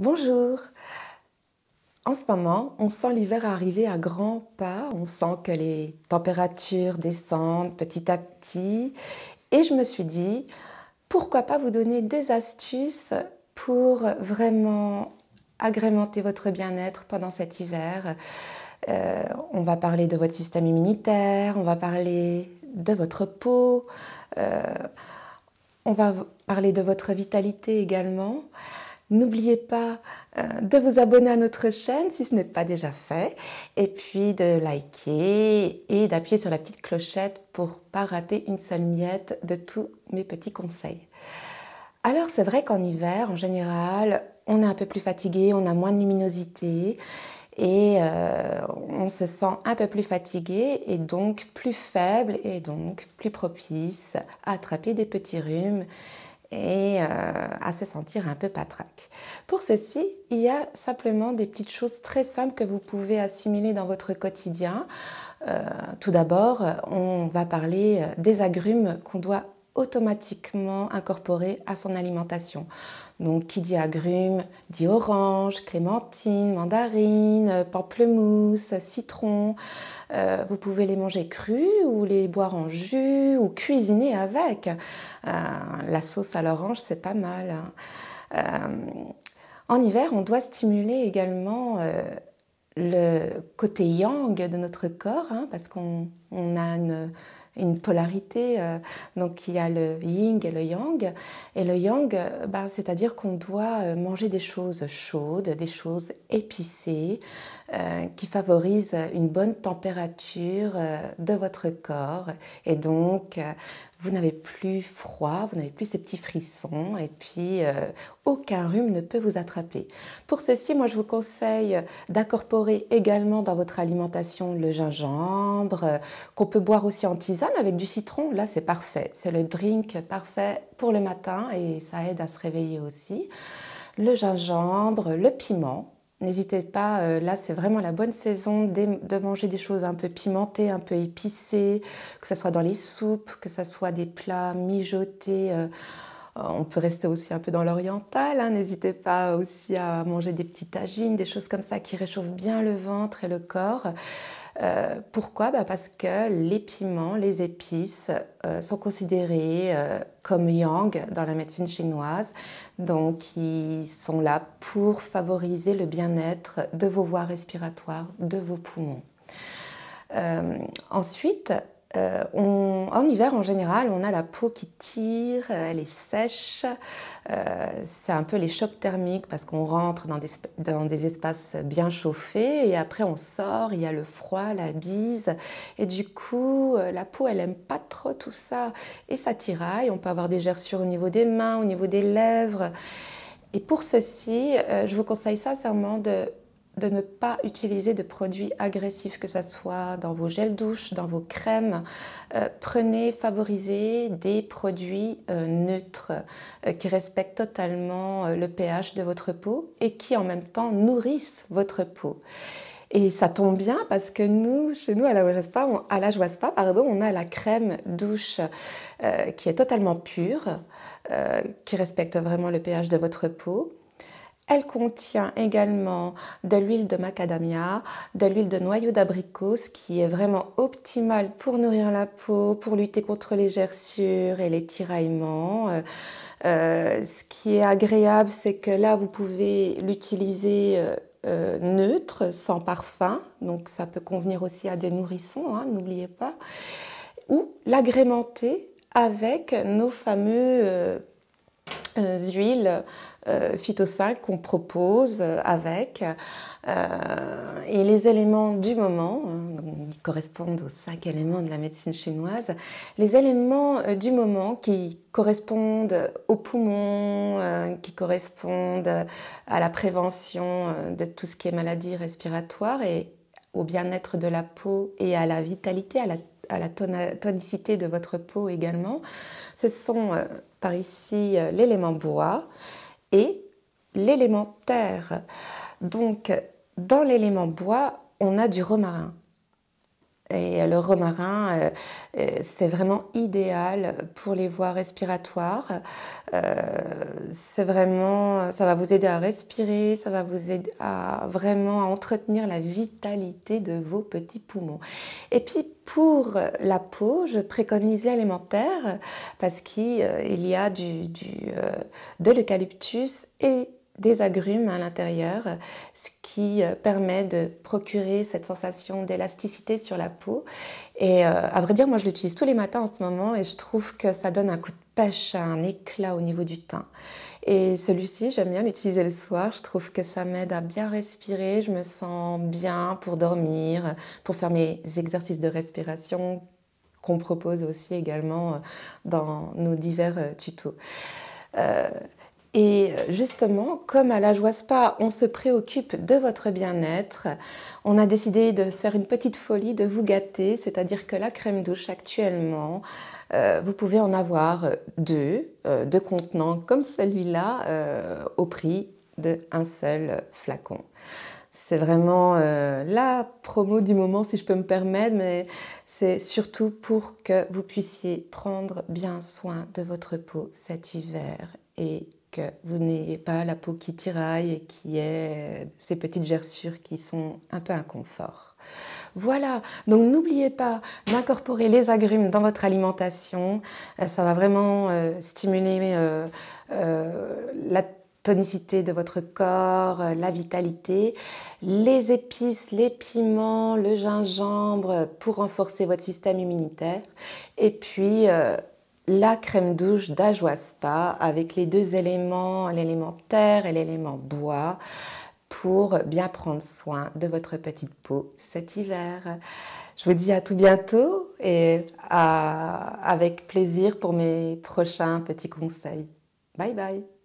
Bonjour. En ce moment, on sent l'hiver arriver à grands pas, on sent que les températures descendent petit à petit et je me suis dit, pourquoi pas vous donner des astuces pour vraiment agrémenter votre bien-être pendant cet hiver. On va parler de votre système immunitaire, on va parler de votre peau, euh, on va parler de votre vitalité également. N'oubliez pas de vous abonner à notre chaîne si ce n'est pas déjà fait, et puis de liker et d'appuyer sur la petite clochette pour ne pas rater une seule miette de tous mes petits conseils. Alors c'est vrai qu'en hiver, en général, on est un peu plus fatigué, on a moins de luminosité et on se sent un peu plus fatigué et donc plus faible et donc plus propice à attraper des petits rhumes et à se sentir un peu patraque. Pour ceci, il y a simplement des petites choses très simples que vous pouvez assimiler dans votre quotidien. Tout d'abord, on va parler des agrumes qu'on doit automatiquement incorporer à son alimentation. Donc, qui dit agrumes, dit orange, clémentine, mandarine, pamplemousse, citron. Vous pouvez les manger crus ou les boire en jus ou cuisiner avec. La sauce à l'orange, c'est pas mal. En hiver, on doit stimuler également le côté yang de notre corps, parce qu'on a une polarité, donc il y a le yin et le yang. Et le yang, c'est-à-dire qu'on doit manger des choses chaudes, des choses épicées, qui favorisent une bonne température de votre corps. Et donc, vous n'avez plus froid, vous n'avez plus ces petits frissons, et puis aucun rhume ne peut vous attraper. Pour ceci, moi je vous conseille d'incorporer également dans votre alimentation le gingembre, qu'on peut boire aussi en tisane avec du citron. Là c'est parfait, c'est le drink parfait pour le matin et ça aide à se réveiller aussi. Le gingembre, le piment. N'hésitez pas, là c'est vraiment la bonne saison de manger des choses un peu pimentées, un peu épicées, que ce soit dans les soupes, que ce soit des plats mijotés. On peut rester aussi un peu dans l'oriental, n'hésitez pas aussi à manger des petits tagines, des choses comme ça qui réchauffent bien le ventre et le corps. Pourquoi? Parce que les piments, les épices sont considérés comme yang dans la médecine chinoise, donc ils sont là pour favoriser le bien-être de vos voies respiratoires, de vos poumons. Ensuite, en hiver, en général, on a la peau qui tire, elle est sèche. C'est un peu les chocs thermiques parce qu'on rentre dans des espaces bien chauffés et après on sort, il y a le froid, la bise. Et du coup, la peau, elle n'aime pas trop tout ça et ça tiraille. On peut avoir des gerçures au niveau des mains, au niveau des lèvres. Et pour ceci, je vous conseille sincèrement de ne pas utiliser de produits agressifs, que ce soit dans vos gels douche, dans vos crèmes. Favorisez des produits neutres qui respectent totalement le pH de votre peau et qui en même temps nourrissent votre peau. Et ça tombe bien parce que chez nous, à la Joaspa, on a la crème douche qui est totalement pure, qui respecte vraiment le pH de votre peau. Elle contient également de l'huile de macadamia, de l'huile de noyau d'abricot, ce qui est vraiment optimal pour nourrir la peau, pour lutter contre les gerçures et les tiraillements. Ce qui est agréable, c'est que là, vous pouvez l'utiliser neutre, sans parfum, donc ça peut convenir aussi à des nourrissons, n'oubliez pas, ou l'agrémenter avec nos fameux huiles Phyto 5 qu'on propose avec et les éléments du moment, qui correspondent aux 5 éléments de la médecine chinoise, les éléments du moment qui correspondent aux poumons, qui correspondent à la prévention de tout ce qui est maladie respiratoire et au bien-être de la peau et à la vitalité, à la tonicité de votre peau également. Ce sont par ici l'élément bois et l'élément terre. Donc, dans l'élément bois, on a du romarin. Et le romarin, c'est vraiment idéal pour les voies respiratoires. C'est vraiment, ça va vous aider à respirer, ça va vous aider à vraiment à entretenir la vitalité de vos petits poumons. Et puis pour la peau, je préconise l'élémentaire parce qu'il y a de l'eucalyptus et des agrumes à l'intérieur, ce qui permet de procurer cette sensation d'élasticité sur la peau. Et à vrai dire, moi je l'utilise tous les matins en ce moment et je trouve que ça donne un coup de pêche, un éclat au niveau du teint. Et celui-ci, j'aime bien l'utiliser le soir, je trouve que ça m'aide à bien respirer, je me sens bien pour dormir, pour faire mes exercices de respiration qu'on propose aussi également dans nos divers tutos. Et justement, comme à la Joie Spa, on se préoccupe de votre bien-être, on a décidé de faire une petite folie, de vous gâter, c'est-à-dire que la crème douche actuellement, vous pouvez en avoir deux contenants comme celui-là, au prix d'un seul flacon. C'est vraiment la promo du moment, si je peux me permettre, mais c'est surtout pour que vous puissiez prendre bien soin de votre peau cet hiver et que vous n'ayez pas la peau qui tiraille et qui ait ces petites gerçures qui sont un peu inconfort. Voilà, donc n'oubliez pas d'incorporer les agrumes dans votre alimentation. Ça va vraiment stimuler la tonicité de votre corps, la vitalité, les épices, les piments, le gingembre pour renforcer votre système immunitaire et puis la crème douche d'Ajoie Spa avec les deux éléments, l'élément terre et l'élément bois pour bien prendre soin de votre petite peau cet hiver. Je vous dis à tout bientôt et avec plaisir pour mes prochains petits conseils. Bye bye!